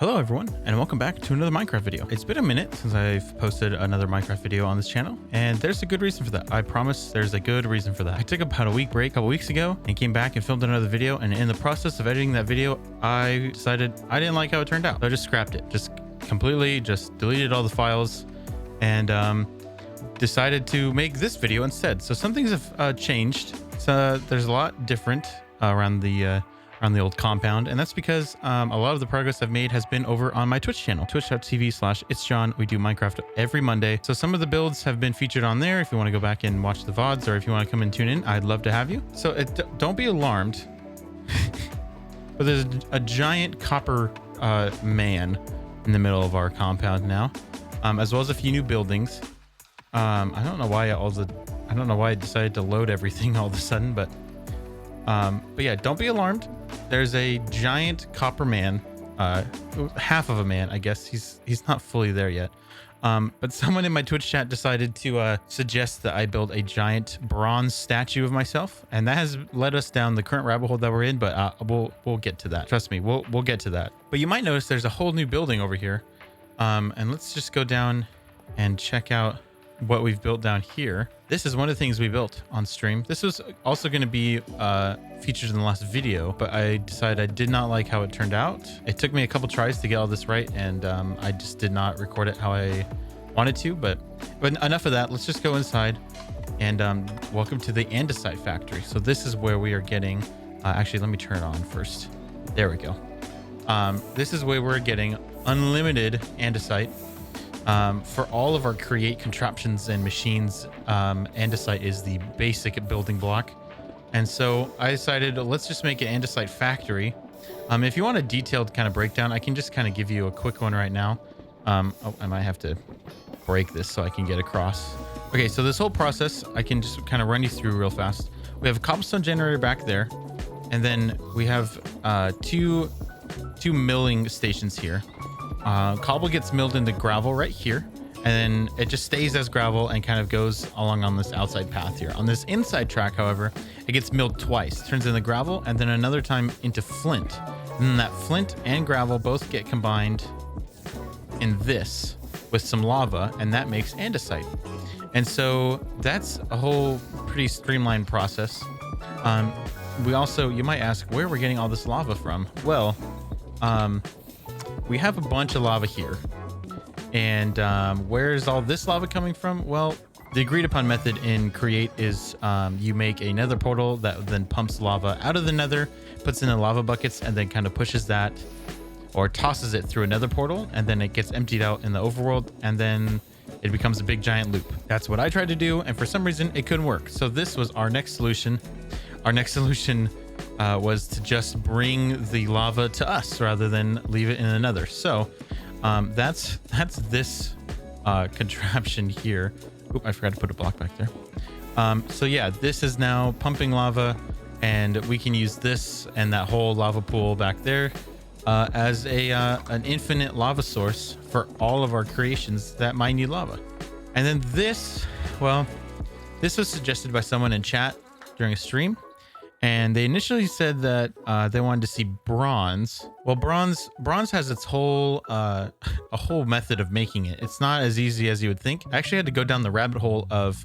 Hello everyone, and welcome back to another Minecraft video. It's been a minute since I've posted another Minecraft video on this channel, and there's a good reason for that. I promise there's a good reason for that. I took about a week break a couple weeks ago and came back and filmed another video, and in the process of editing that video, I decided I didn't like how it turned out. So I just scrapped it, just completely just deleted all the files and decided to make this video instead. So some things have changed. So there's a lot different around the old compound, and that's because a lot of the progress I've made has been over on my Twitch channel, twitch.tv/itsjohn. We do Minecraft every Monday, so some of the builds have been featured on there. If you want to go back and watch the VODs, or if you want to come and tune in, I'd love to have you. So don't be alarmed, but there's a giant copper man in the middle of our compound now, as well as a few new buildings. I don't know why I decided to load everything all of a sudden, but yeah, don't be alarmed. There's a giant copper man, half of a man, I guess. He's not fully there yet. But someone in my Twitch chat decided to suggest that I build a giant bronze statue of myself, and that has led us down the current rabbit hole that we're in. But we'll get to that. Trust me, we'll get to that. But you might notice there's a whole new building over here, and let's just go down and check out what we've built down here. This is one of the things we built on stream. This was also going to be featured in the last video, but I decided I did not like how it turned out. It took me a couple tries to get all this right, and I just did not record it how I wanted to. But enough of that. Let's just go inside, and welcome to the Andesite Factory. So this is where we are getting actually, let me turn it on first. There we go. This is where we're getting unlimited andesite. For all of our create contraptions and machines, andesite is the basic building block. And so I decided, let's just make an Andesite Factory. If you want a detailed kind of breakdown, I can just kind of give you a quick one right now. Oh, I might have to break this so I can get across. Okay, so this whole process, I can just kind of run you through real fast. We have a cobblestone generator back there, and then we have two milling stations here. Cobble gets milled into gravel right here, and then it just stays as gravel and kind of goes along on this outside path here. On this inside track, however, it gets milled twice. It turns into gravel, and then another time into flint. And then that flint and gravel both get combined in this with some lava, and that makes andesite. And so that's a whole pretty streamlined process. We also, you might ask where we're getting all this lava from. Well, we have a bunch of lava here, and where's all this lava coming from? Well, the agreed upon method in create is you make a nether portal that then pumps lava out of the nether, puts in the lava buckets, and then kind of pushes that or tosses it through another portal, and then it gets emptied out in the overworld, and then it becomes a big giant loop. That's what I tried to do, and for some reason it couldn't work. So this was our next solution. Our next solution was to just bring the lava to us rather than leave it in another. So that's this contraption here. Oop, I forgot to put a block back there. So yeah, this is now pumping lava, and we can use this and that whole lava pool back there as an infinite lava source for all of our creations that might need lava. And then this, well, this was suggested by someone in chat during a stream. And they initially said that they wanted to see bronze. Well, bronze has its whole a whole method of making it. It's not as easy as you would think. I actually had to go down the rabbit hole of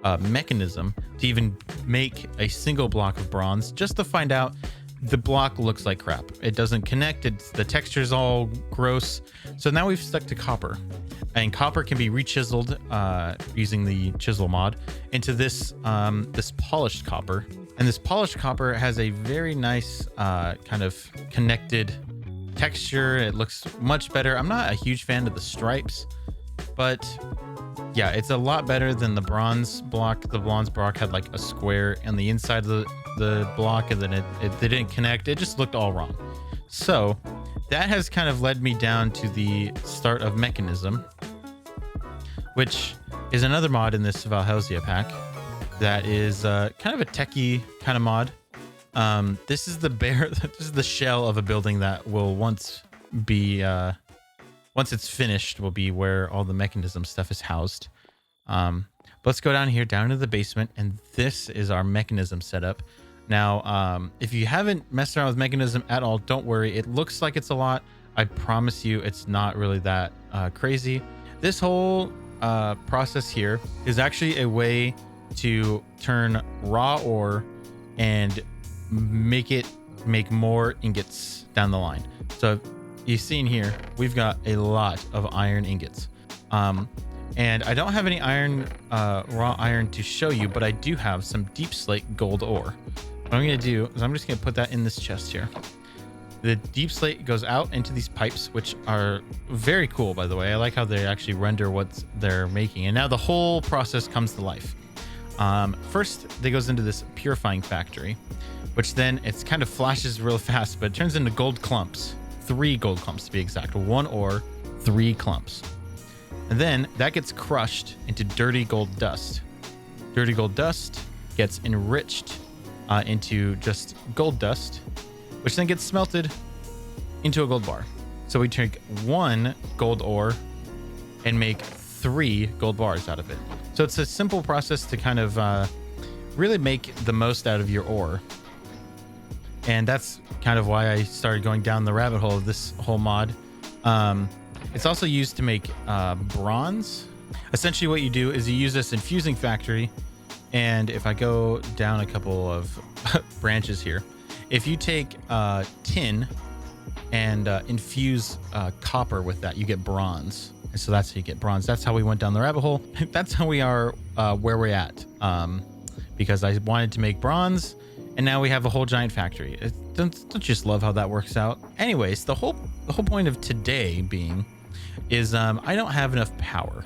Mekanism to even make a single block of bronze, just to find out the block looks like crap. It doesn't connect. The texture's all gross. So now we've stuck to copper, and copper can be re-chiseled using the chisel mod into this this polished copper. And this polished copper has a very nice kind of connected texture. It looks much better. I'm not a huge fan of the stripes, but yeah, it's a lot better than the bronze block. The bronze block had like a square on the inside of the block, and then it didn't connect. It just looked all wrong. So that has kind of led me down to the start of Mekanism, which is another mod in this Valhelsia pack. That is kind of a techie kind of mod. This is the shell of a building that will once it's finished, will be where all the Mekanism stuff is housed. Let's go down here, down to the basement, and this is our Mekanism setup. Now, if you haven't messed around with Mekanism at all, don't worry. It looks like it's a lot. I promise you it's not really that crazy. This whole process here is actually a way to turn raw ore and make more ingots down the line. So you've seen here, we've got a lot of iron ingots. And I don't have any iron, raw iron to show you, but I do have some deep slate gold ore. What I'm going to do is I'm just going to put that in this chest here. The deep slate goes out into these pipes, which are very cool, by the way. I like how they actually render what they're making. And now the whole process comes to life. First, it goes into this purifying factory, which then it's kind of flashes real fast, but it turns into gold clumps. 3 gold clumps to be exact. 1 ore, 3 clumps. And then that gets crushed into dirty gold dust. Dirty gold dust gets enriched into just gold dust, which then gets smelted into a gold bar. So we take 1 gold ore and make 3 gold bars out of it. So it's a simple process to kind of really make the most out of your ore. And that's kind of why I started going down the rabbit hole of this whole mod. It's also used to make bronze. Essentially what you do is you use this infusing factory. And if I go down a couple of branches here, if you take tin and infuse copper with that, you get bronze. And so that's how you get bronze. That's how we went down the rabbit hole. That's how we are where we're at. Because I wanted to make bronze, and now we have a whole giant factory. Don't you just love how that works out? Anyways, the whole point of today being is I don't have enough power.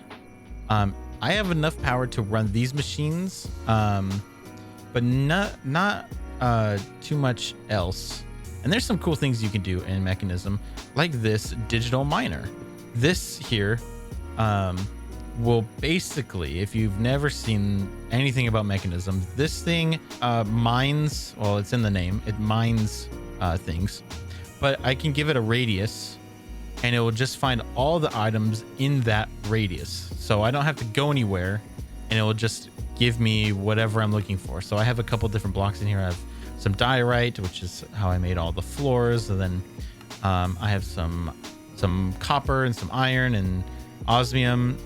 I have enough power to run these machines, but not too much else. And there's some cool things you can do in Mekanism, like this digital miner. This here will basically, if you've never seen anything about Mekanism, this thing mines, well, it's in the name, it mines things, but I can give it a radius and it will just find all the items in that radius. So I don't have to go anywhere and it will just give me whatever I'm looking for. So I have a couple different blocks in here. I have some diorite, which is how I made all the floors. And then I have some copper and some iron and osmium.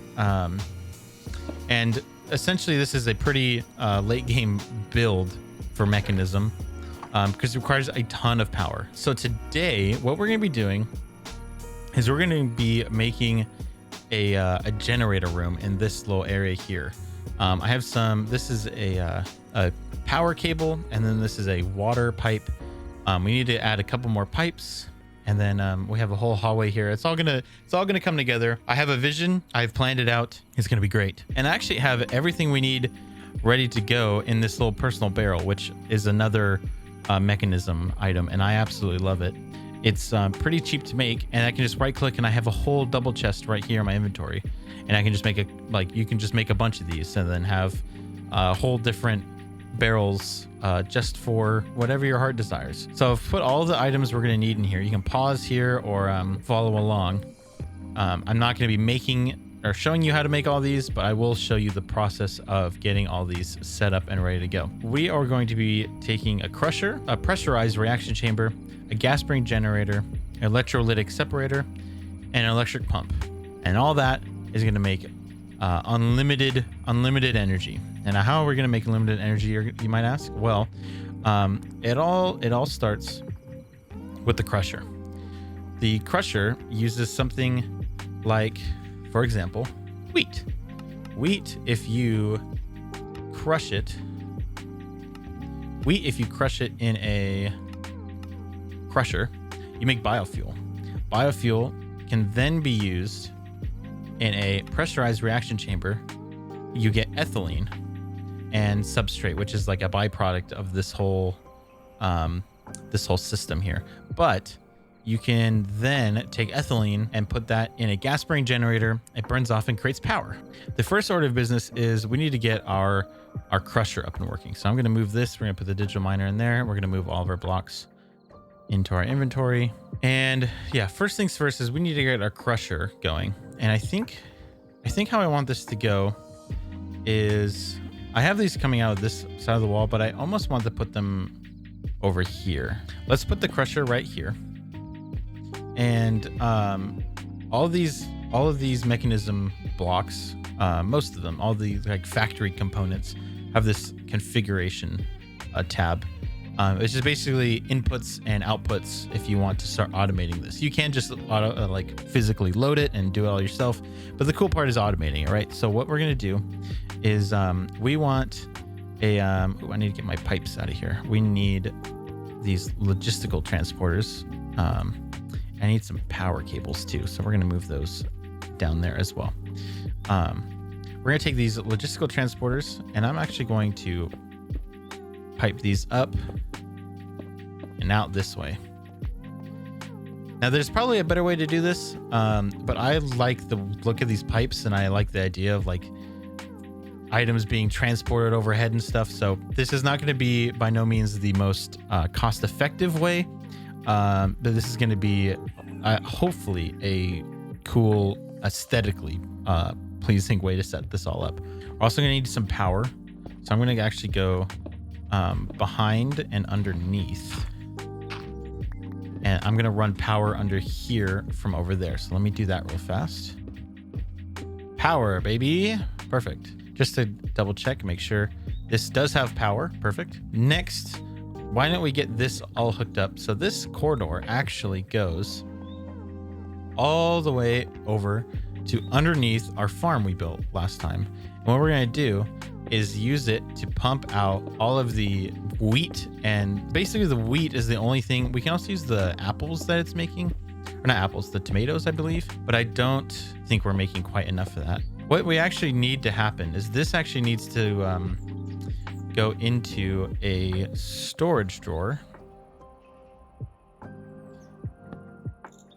And essentially this is a pretty late game build for Mekanism because it requires a ton of power. So today, what we're going to be doing is we're going to be making a generator room in this little area here. I have this is a power cable, and then this is a water pipe. We need to add a couple more pipes, and then we have a whole hallway here. It's all gonna come together. I have a vision. I've planned it out. It's gonna be great. And I actually have everything we need ready to go in this little personal barrel, which is another Mekanism item, and I absolutely love it. It's pretty cheap to make, and I can just right click and I have a whole double chest right here in my inventory, and I can just make you can just make a bunch of these and then have whole different barrels just for whatever your heart desires. So I've put all the items we're going to need in here. You can pause here or follow along. I'm not going to be making or showing you how to make all these, but I will show you the process of getting all these set up and ready to go. We are going to be taking a crusher, a pressurized reaction chamber, a gas spring generator, electrolytic separator, and an electric pump. And all that is going to make unlimited energy. And how are we going to make unlimited energy, you might ask? Well, it all starts with the crusher. The crusher uses something like, for example, wheat. Wheat, if you crush it in a crusher, you make biofuel. Biofuel can then be used in a pressurized reaction chamber. You get ethylene and substrate, which is like a byproduct of this whole system here. But you can then take ethylene and put that in a gas spring generator. It burns off and creates power. The first order of business is we need to get our crusher up and working. So I'm going to move this. We're going to put the digital miner in there. We're going to move all of our blocks into our inventory. And yeah, first things first is we need to get our crusher going. And I think how I want this to go is I have these coming out of this side of the wall, but I almost want to put them over here. Let's put the crusher right here. And all of these mechanism blocks, most of them, all the like factory components have this configuration tab. It's just basically inputs and outputs if you want to start automating this. You can just like physically load it and do it all yourself, but the cool part is automating it, right? So what we're gonna do is we want a I need to get my pipes out of here. We need these logistical transporters. I need some power cables too, so we're gonna move those down there as well. We're gonna take these logistical transporters, and I'm actually going to pipe these up and out this way. Now there's probably a better way to do this, but I like the look of these pipes, and I like the idea of like items being transported overhead and stuff. So this is not going to be by no means the most cost-effective way, but this is going to be hopefully a cool, aesthetically pleasing way to set this all up. We're also going to need some power, so I'm going to actually go behind and underneath, and I'm going to run power under here from over there. So let me do that real fast. Power, baby. Perfect. Just to double check, make sure this does have power. Perfect. Next, why don't we get this all hooked up? So this corridor actually goes all the way over to underneath our farm we built last time. And what we're going to do is use it to pump out all of the wheat, and basically the wheat is the only thing. We can also use the apples that it's making, or not apples, the tomatoes, I believe, but I don't think we're making quite enough of that. What we actually need to happen is this actually needs to go into a storage drawer.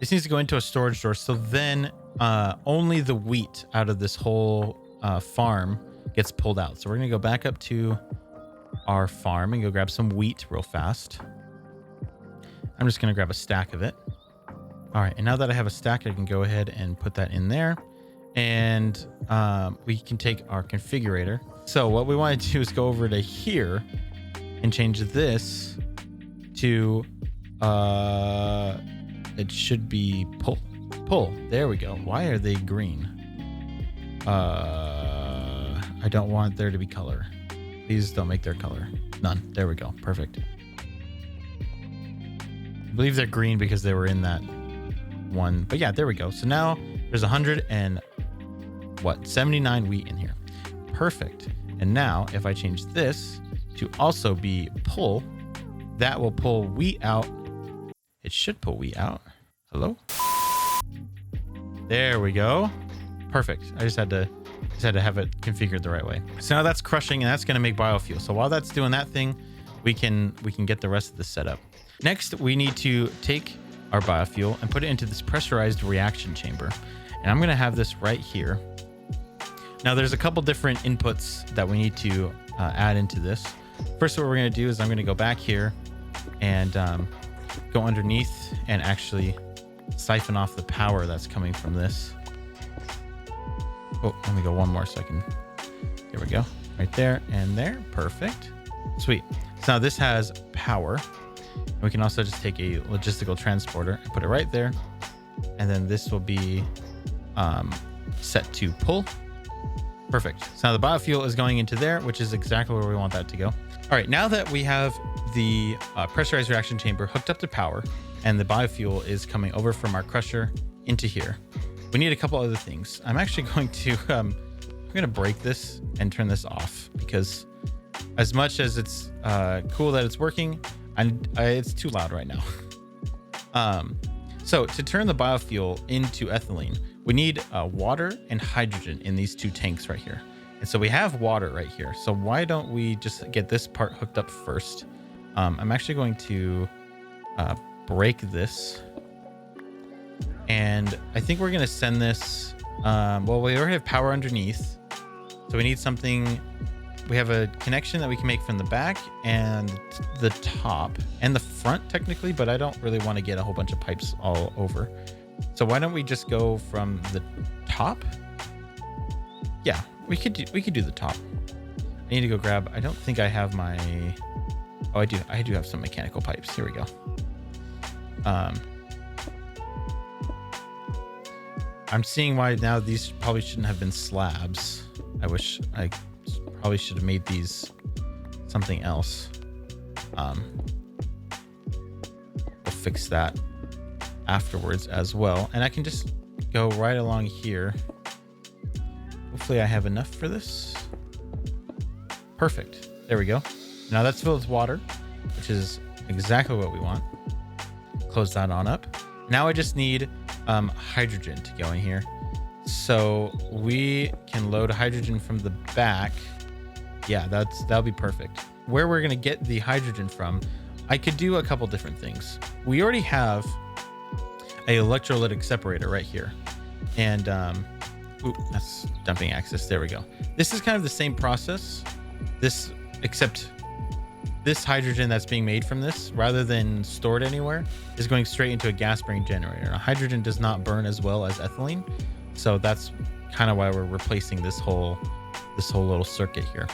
This needs to go into a storage drawer, so then only the wheat out of this whole farm gets pulled out. So we're gonna go back up to our farm and go grab some wheat real fast. I'm just gonna grab a stack of it. All right, and now that I have a stack, I can go ahead and put that in there, and we can take our configurator. So what we want to do is go over to here and change this to it should be pull. There we go. Why are they green? I don't want there to be color. Please don't make their color none. There we go. Perfect. I believe they're green because they were in that one, but yeah, there we go. So now there's 79 wheat in here. Perfect. And now if I change this to also be pull, that will pull wheat out. It should pull wheat out. Hello? There we go. Perfect. I just had to have it configured the right way. So now that's crushing, and that's going to make biofuel. So while that's doing that thing, we can get the rest of this set up. Next, we need to take our biofuel and put it into this pressurized reaction chamber. And I'm going to have this right here. Now there's a couple different inputs that we need to add into this. First, what we're going to do is I'm going to go back here and go underneath and actually siphon off the power that's coming from this. Oh, let me go one more second. There we go. Right there and there. Perfect. Sweet. So now this has power. And we can also just take a logistical transporter and put it right there. And then this will be set to pull. Perfect. So now the biofuel is going into there, which is exactly where we want that to go. All right, now that we have the pressurized reaction chamber hooked up to power and the biofuel is coming over from our crusher into here, we need a couple other things. I'm actually going to I'm going to break this and turn this off, because as much as it's cool that it's working, it's too loud right now. So to turn the biofuel into ethylene, we need water and hydrogen in these two tanks right here. And so we have water right here. So why don't we just get this part hooked up first? I'm actually going to break this. And I think we're going to send this. Well, we already have power underneath. So we need something. We have a connection that we can make from the back and the top and the front technically, but I don't really want to get a whole bunch of pipes all over. So why don't we just go from the top? Yeah, we could do the top. I need to go grab, I don't think I have my, oh, I do have some mechanical pipes. Here we go. I'm seeing why now these probably shouldn't have been slabs. I wish I probably should have made these something else. We'll fix that afterwards as well. And I can just go right along here. Hopefully I have enough for this. Perfect. There we go. Now that's filled with water, which is exactly what we want. Close that on up. Now I just need hydrogen to go in here. So we can load hydrogen from the back. Yeah, that'll be perfect. Where we're gonna get the hydrogen from, I could do a couple different things. We already have a electrolytic separator right here. And ooh, that's dumping access. There we go. This is kind of the same process. Except this hydrogen that's being made from this, rather than stored anywhere, is going straight into a gas burning generator. Now, hydrogen does not burn as well as ethylene, so that's kind of why we're replacing this whole little circuit here.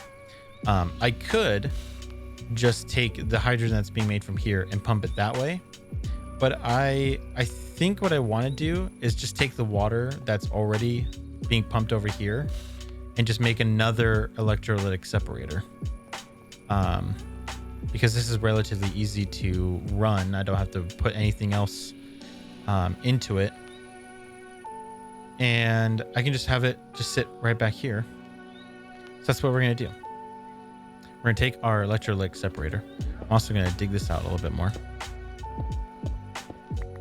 I could just take the hydrogen that's being made from here and pump it that way, but I think what I want to do is just take the water that's already being pumped over here and just make another electrolytic separator. Because this is relatively easy to run. I don't have to put anything else into it. And I can just have it just sit right back here. So that's what we're going to do. We're going to take our electrolytic separator. I'm also going to dig this out a little bit more.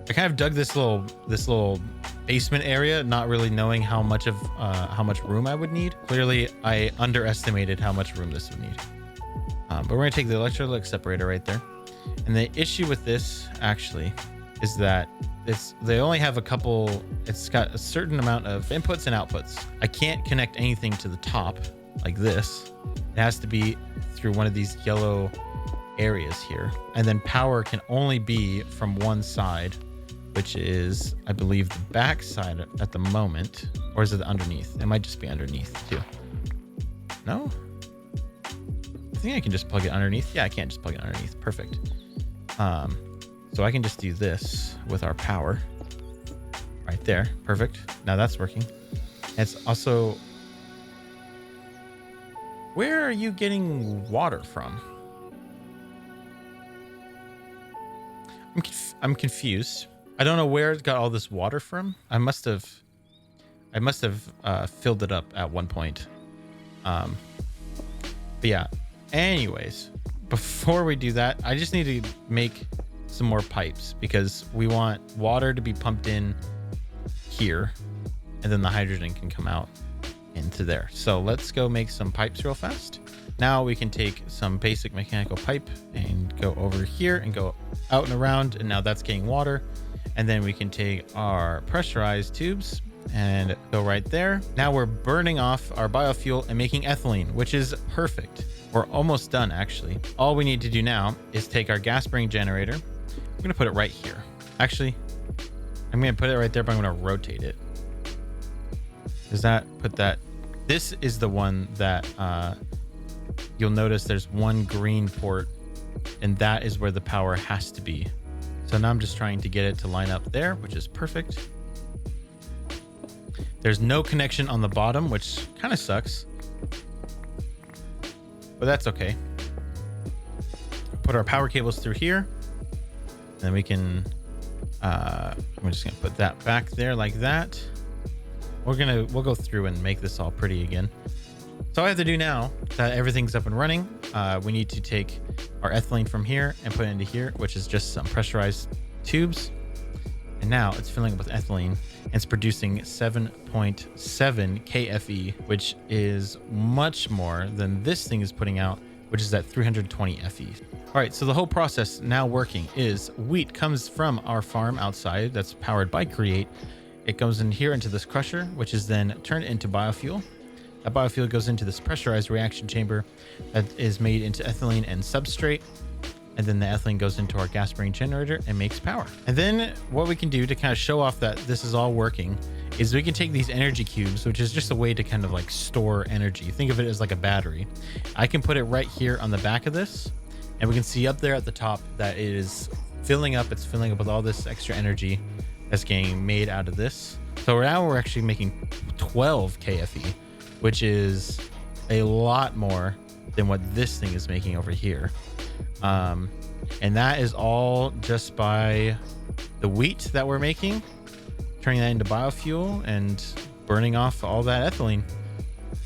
I kind of dug this little basement area, not really knowing how much room I would need. Clearly, I underestimated how much room this would need. But we're going to take the electrolytic separator right there. And the issue with this actually is that they only have it's got a certain amount of inputs and outputs. I can't connect anything to the top like this. It has to be through one of these yellow areas here. And then power can only be from one side, which is, I believe, the back side at the moment. Or is it underneath? It might just be underneath too. No? I think I can just plug it underneath. Yeah, I can't just plug it underneath. Perfect. So I can just do this with our power right there. Perfect. Now that's working. It's also, where are you getting water from? I'm confused. I don't know where it got all this water from. I must have filled it up at one point. But yeah. Anyways, before we do that, I just need to make some more pipes because we want water to be pumped in here and then the hydrogen can come out into there. So let's go make some pipes real fast. Now we can take some basic mechanical pipe and go over here and go out and around. And now that's getting water. And then we can take our pressurized tubes and go right there. Now we're burning off our biofuel and making ethylene, which is perfect. We're almost done, actually. All we need to do now is take our gas burning generator. I'm going to put it right here. Actually, I'm going to put it right there, but I'm going to rotate it. Does that put that? This is the one that you'll notice there's one green port, and that is where the power has to be. So now I'm just trying to get it to line up there, which is perfect. There's no connection on the bottom, which kind of sucks. But that's okay. Put our power cables through here. Then we can, we're just gonna put that back there like that. We'll go through and make this all pretty again. So all I have to do now that everything's up and running, we need to take our ethylene from here and put it into here, which is just some pressurized tubes. And now it's filling up with ethylene and it's producing 7.7 KFE, which is much more than this thing is putting out, which is at 320 FE. All right, so the whole process now working is wheat comes from our farm outside that's powered by Create. It goes in here into this crusher, which is then turned into biofuel. That biofuel goes into this pressurized reaction chamber that is made into ethylene and substrate. And then the ethylene goes into our gas burning generator and makes power. And then what we can do to kind of show off that this is all working is we can take these energy cubes, which is just a way to kind of like store energy. Think of it as like a battery. I can put it right here on the back of this, and we can see up there at the top that it is filling up. It's filling up with all this extra energy that's getting made out of this. So now we're actually making 12 KFE, which is a lot more than what this thing is making over here. And that is all just by the wheat that we're making, turning that into biofuel and burning off all that ethylene.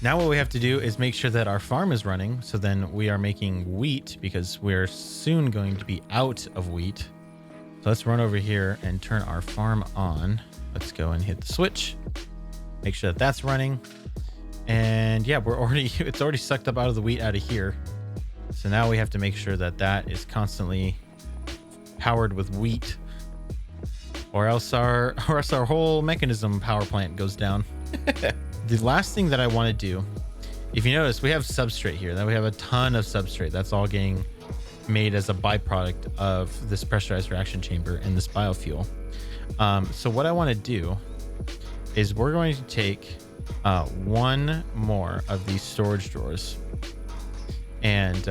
Now what we have to do is make sure that our farm is running. So then we are making wheat because we're soon going to be out of wheat. So let's run over here and turn our farm on. Let's go and hit the switch. Make sure that that's running. And yeah, it's already sucked up out of the wheat out of here. So now we have to make sure that that is constantly powered with wheat, or else our whole Mekanism power plant goes down. The last thing that I want to do, if you notice, we have substrate here. Then we have a ton of substrate that's all getting made as a byproduct of this pressurized reaction chamber and this biofuel. So what I want to do is we're going to take one more of these storage drawers, and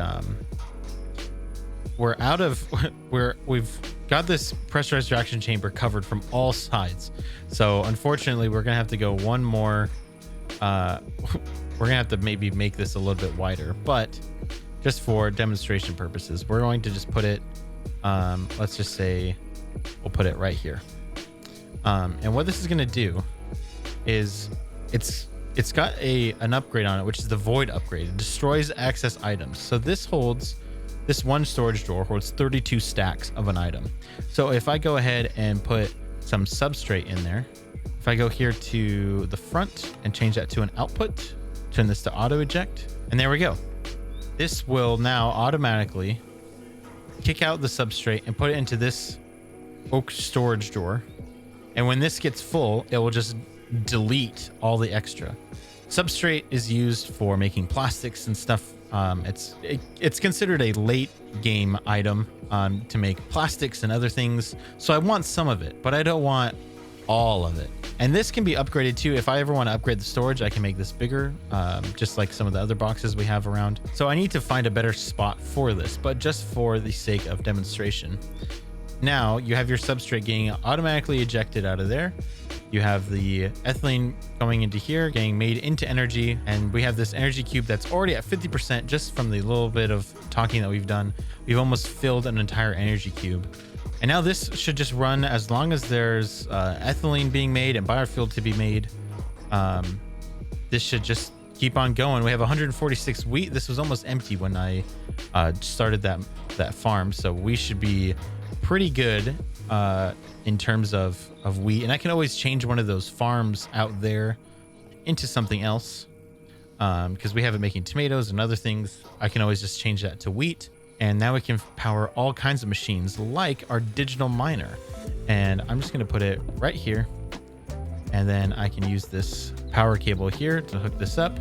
we've got this pressurized reaction chamber covered from all sides. So unfortunately, we're gonna have to go one more. We're gonna have to maybe make this a little bit wider, but just for demonstration purposes, we're going to just put it, let's just say we'll put it right here. And what this is going to do is it's got an upgrade on it, which is the void upgrade. It destroys excess items. So this one storage drawer holds 32 stacks of an item. So if I go ahead and put some substrate in there, if I go here to the front and change that to an output, turn this to auto eject, and there we go. This will now automatically kick out the substrate and put it into this oak storage drawer. And when this gets full, it will just delete all the extra. Substrate is used for making plastics and stuff. It's considered a late game item to make plastics and other things. So I want some of it, but I don't want all of it. And this can be upgraded too. If I ever want to upgrade the storage, I can make this bigger, just like some of the other boxes we have around. So I need to find a better spot for this, but just for the sake of demonstration. Now you have your substrate getting automatically ejected out of there. You have the ethylene going into here, getting made into energy. And we have this energy cube that's already at 50% just from the little bit of talking that we've done. We've almost filled an entire energy cube. And now this should just run as long as there's ethylene being made and biofuel to be made. This should just keep on going. We have 146 wheat. This was almost empty when I started that farm. So we should be pretty good in terms of wheat. And I can always change one of those farms out there into something else because we have it making tomatoes and other things. I can always just change that to wheat. And now we can power all kinds of machines like our digital miner. And I'm just going to put it right here. And then I can use this power cable here to hook this up.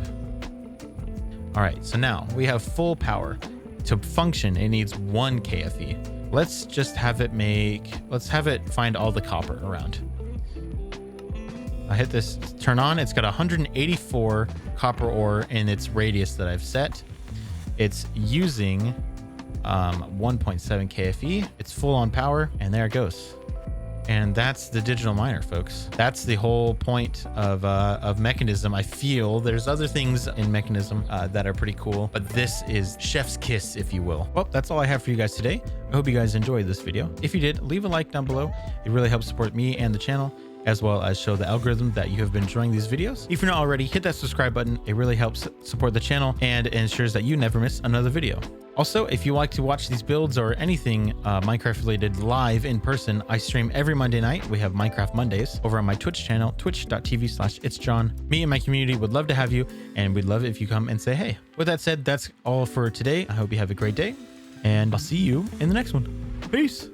All right, so now we have full power. To function, it needs 1 KFE. Let's just have it find all the copper around. I hit this turn on. It's got 184 copper ore in its radius that I've set. It's using 1.7 KFE. It's full on power, and there it goes. And that's the digital miner, folks. That's the whole point of Mekanism. I feel there's other things in Mekanism that are pretty cool, but this is chef's kiss, if you will. Well, that's all I have for you guys today. I hope you guys enjoyed this video. If you did, leave a like down below. It really helps support me and the channel, as well as show the algorithm that you have been enjoying these videos. If you're not already, hit that subscribe button. It really helps support the channel and ensures that you never miss another video. Also, if you like to watch these builds or anything Minecraft related live in person, I stream every Monday night. We have Minecraft Mondays over on my Twitch channel, twitch.tv/itsjohn. Me and my community would love to have you, and we'd love it if you come and say hey. With that said, that's all for today. I hope you have a great day, and I'll see you in the next one. Peace.